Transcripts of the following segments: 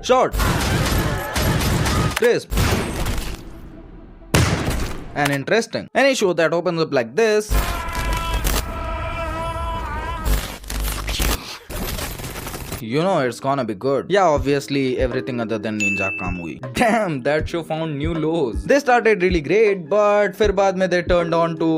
short, crisp, and interesting. Any show that opens up like this you know it's gonna be good. Yeah, obviously everything other than Ninja Kamui. Damn, that show found new lows. They started really great, but फिर बाद में they turned on to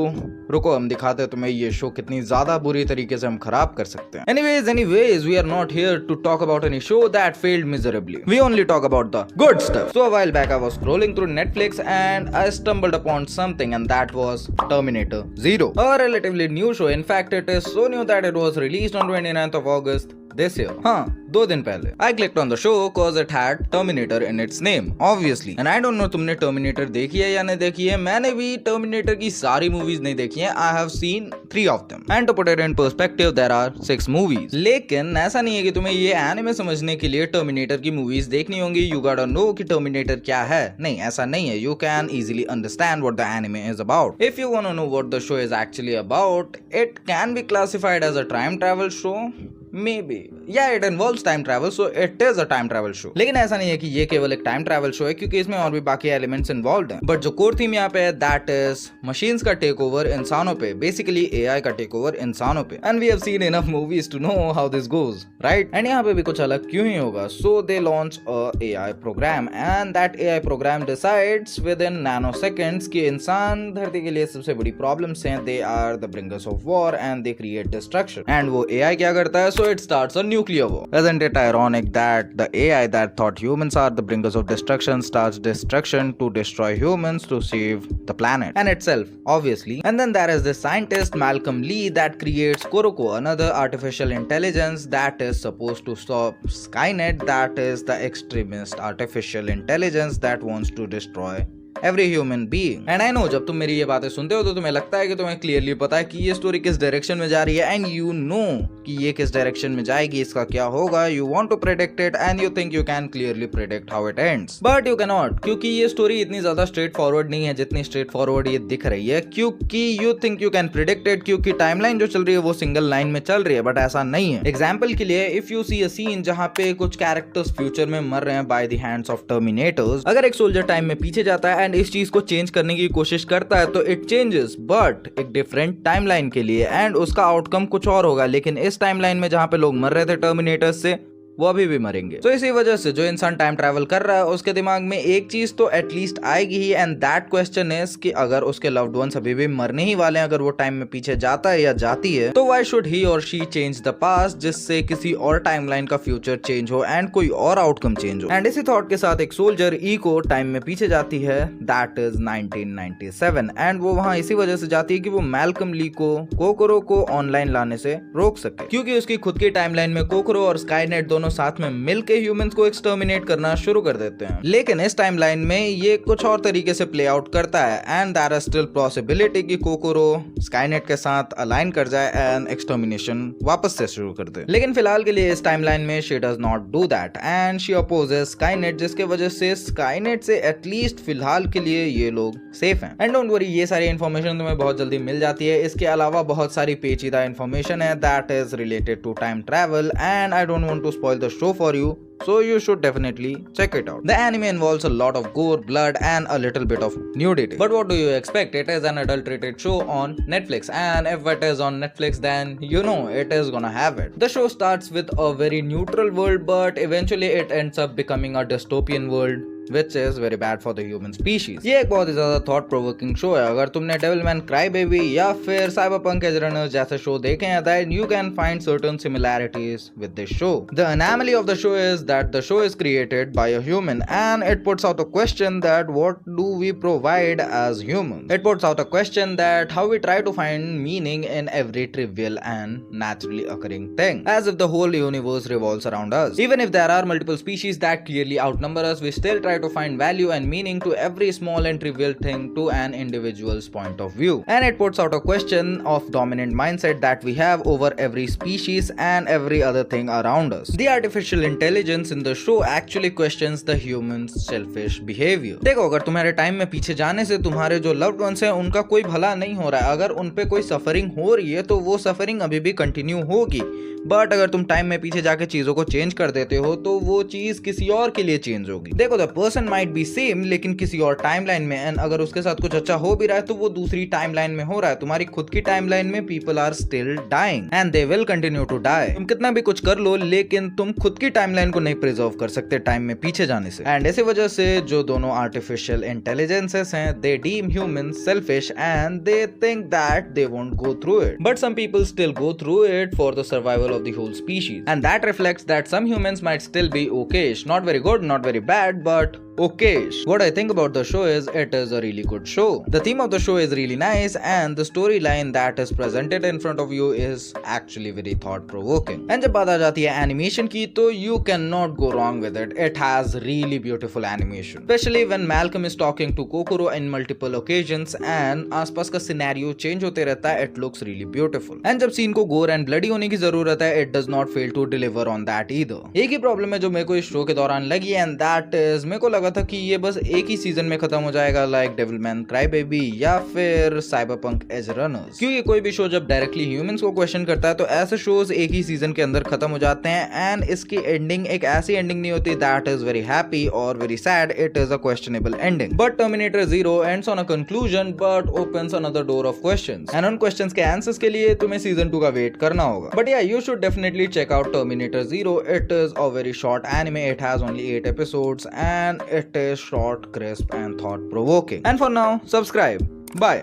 रुको हम दिखाते हैं तुम्हें ये show कितनी ज्यादा बुरी तरीके से हम खराब कर सकते हैं. Anyways, we are not here to talk about any show that failed miserably. We only talk about the good stuff. So a while back I was scrolling through Netflix and I stumbled upon something, and that was Terminator Zero. A relatively new show. In fact, it is so new that it was released on 29th of August this year. हाँ, 2 दिन पहले. I clicked on the show cause it had Terminator in its name, obviously. And I don't know तुमने Terminator देखी है या नहीं देखी है. मैंने भी Terminator की सारी मूवीज नहीं देखी हैं. I have seen 3 of them. And to put it in perspective, there are 6 movies. लेकिन ऐसा नहीं है कि तुम्हें ये एनिमे समझने के लिए Terminator की मूवीज देखनी होंगी. You gotta know कि Terminator क्या है. नहीं, ऐसा नहीं है. You can easily understand what the anime is about. If you wanna know what the show is actually about, it can be classified as a time travel show. Maybe. Yeah, it involves time travel, so it is a time travel show. लेकिन ऐसा नहीं है कि ये केवल एक time travel show है, क्योंकि इसमें और भी बाकी elements involved हैं. But जो core theme यहाँ पे है, that is machines का take over इंसानों पे. Basically AI का take over इंसानों पे. And we have seen enough movies to know how this goes, right? And यहाँ पे भी कुछ अलग क्यों ही होगा? So they launch a AI program, and that AI program decides within nanoseconds कि इंसान धरती के लिए सबसे बड़ी problems हैं. They are the bringers of war and they create destruction. And वो AI क्या करता है? So it starts a nuclear war. Isn't it ironic that the AI that thought humans are the bringers of destruction starts destruction to destroy humans to save the planet and itself, obviously. And then there is this scientist Malcolm Lee that creates Kuroko, another artificial intelligence that is supposed to stop Skynet, that is the extremist artificial intelligence that wants to destroy every human being. And I know जब तुम मेरी ये बातें सुनते हो तो तुम्हें लगता है कि तुम्हें क्लियरली पता है कि ये स्टोरी किस डायरेक्शन में जा रही है, एंड यू नो कि ये किस डायरेक्शन में जाएगी, इसका क्या होगा. You want to predict it and you think you can clearly predict how it ends, but you can not, क्योंकि ये स्टोरी इतनी ज्यादा स्ट्रेट फॉरवर्ड नहीं है जितनी स्ट्रेट फॉरवर्ड ये दिख रही है. क्योंकि you think you can predict it, क्योंकि टाइमलाइन जो चल रही है वो सिंगल लाइन में चल रही है, बट ऐसा नहीं है. एग्जाम्पल के लिए, if you see a scene जहाँ पे कुछ कैरेक्टर्स फ्यूचर में मर रहे हैं by the hands of terminators, अगर एक सोल्जर टाइम में पीछे जाता है एंड इस चीज को चेंज करने की कोशिश करता है तो इट चेंजेस, बट एक डिफरेंट टाइमलाइन के लिए, एंड उसका आउटकम कुछ और होगा. लेकिन इस टाइमलाइन में जहां पे लोग मर रहे थे टर्मिनेटर्स से, वो अभी भी मरेंगे. तो इसी वजह से जो इंसान टाइम ट्रैवल कर रहा है उसके दिमाग में एक चीज तो एटलीस्ट आएगी ही, एंड दैट क्वेश्चन इज कि अगर उसके लव्ड वंस अभी भी मरने ही वाले हैं, अगर वो टाइम में पीछे जाता है या जाती है, तो व्हाई शुड ही और शी चेंज द पास्ट, जिससे किसी और टाइमलाइन का फ्यूचर चेंज हो एंड कोई और आउटकम चेंज हो. एंड इसी थॉट के साथ एक सोल्जर ई को टाइम में पीछे जाती है, दैट इज 1997, एंड वो वहां इसी वजह से जाती है कि वो मैल्कम ली को कोकोरो को ऑनलाइन लाने से रोक सके, क्योंकि उसकी खुद की टाइमलाइन में कोकोरो और स्काईनेट दोनों साथ में मिलकर ह्यूमंस को एक्सटर्मिनेट करना शुरू कर देते हैं. लेकिन इस टाइमलाइन में ये कुछ और तरीके से प्ले आउट करता है, and there is still possibility कि कोकोरो स्काईनेट के साथ अलाइन कर जाए एंड एक्सटर्मिनेशन वापस से शुरू कर दे. लेकिन फिलहाल के लिए इस टाइमलाइन में she does not do that, and she opposes Skynet, जिसके वजह से स्काईनेट से एटलीस्ट फिलहाल के लिए ये लोग सेफ हैं. एंड डोंट वरी, ये सारी इन्फॉर्मेशन तुम्हें बहुत जल्दी मिल जाती है. इसके अलावा बहुत सारी पेचीदा इन्फॉर्मेशन है that is related to time travel, and I don't want to spoil the show for you, so you should definitely check it out. The anime involves a lot of gore, blood and a little bit of nudity. But what do you expect? It is an adult-rated show on Netflix, and if it is on Netflix, then you know it is gonna have it. The show starts with a very neutral world, but eventually it ends up becoming a dystopian world, which is very bad for the human species. ये एक बहुत ही ज्यादा thought provoking show है. अगर तुमने Devilman Crybaby या फिर Cyberpunk Edge Runners जैसे शो देखे हैं, then you can find certain similarities with this show. The anomaly of the show is that the show is created by a human, and it puts out a question that what do we provide as humans? It puts out a question that how we try to find meaning in every trivial and naturally occurring thing, as if the whole universe revolves around us. Even if there are multiple species that clearly outnumber us, we still try to find value and meaning to every small and trivial thing to an individual's point of view. And it puts out a question of dominant mindset that we have over every species and every other thing around us. The artificial intelligence intelligence in the show actually questions the humans' selfish behavior. देखो, अगर तुम्हारे time में पीछे जाने से तुम्हारे जो loved ones हैं उनका कोई भला नहीं हो रहा है, अगर उन पे कोई सफरिंग हो रही है तो वो सफरिंग अभी भी कंटिन्यू होगी. बट अगर तुम टाइम में पीछे जाके चीजों को चेंज कर देते हो तो वो चीज किसी और के लिए चेंज होगी. देखो, the person might be same लेकिन किसी और टाइमलाइन में, एंड अगर उसके साथ कुछ अच्छा हो भी रहा है तो वो दूसरी टाइमलाइन में हो रहा है. तुम्हारी खुद की टाइमलाइन में people are still dying and they will continue to die. तुम कितना भी कुछ कर लो लेकिन तुम खुद की टाइमलाइन को नहीं प्रिजर्व कर सकते टाइम में पीछे जाने से. एंड इसी वजह से जो दोनों आर्टिफिशियल इंटेलिजेंसेस हैं, they deem humans selfish and they think that they won't go through it, but some people still go through it for the survival of the whole species, and that reflects that some humans might still be okayish, not very good, not very bad, but okayish. What I think about the show is it is a really good show. The theme of the show is really nice and the storyline that is presented in front of you is actually very thought provoking. And जब बात आ जाती है animation की तो you cannot go wrong with it. It has really beautiful animation, especially when Malcolm is talking to Kokoro in multiple occasions and आसपास का scenario change होते रहता है. It looks really beautiful. And जब scene को gore and bloody होने की जरूरत है, it does not fail to deliver on that either. एक ही problem है जो मेरे को इस शो के दौरान लगी, and that is मेरे को लगा था कि ये बस एक ही सीजन में खत्म हो जाएगा, लाइक डेविलमैन क्राईबेबी या फिर साइबरपंक एज रनर्स. क्योंकि कोई भी शो जब डायरेक्टली ह्यूमंस को क्वेश्चन करता है तो ऐसे शोज एक ही सीजन के अंदर खत्म हो जाते हैं, एंड इसकी एंडिंग एक ऐसी एंडिंग नहीं होती दैट इज वेरी हैप्पी और very sad. It is a questionable ending. But terminator 0 ends on a conclusion but opens another door of questions, and उन क्वेश्चंस के आंसर्स के लिए तुम्हें सीजन 2 का वेट करना होगा. But yeah, you should definitely check out Terminator 0. It is a very short anime. It has only 8 episodes and it is short, crisp and thought provoking. And for now, subscribe. Bye.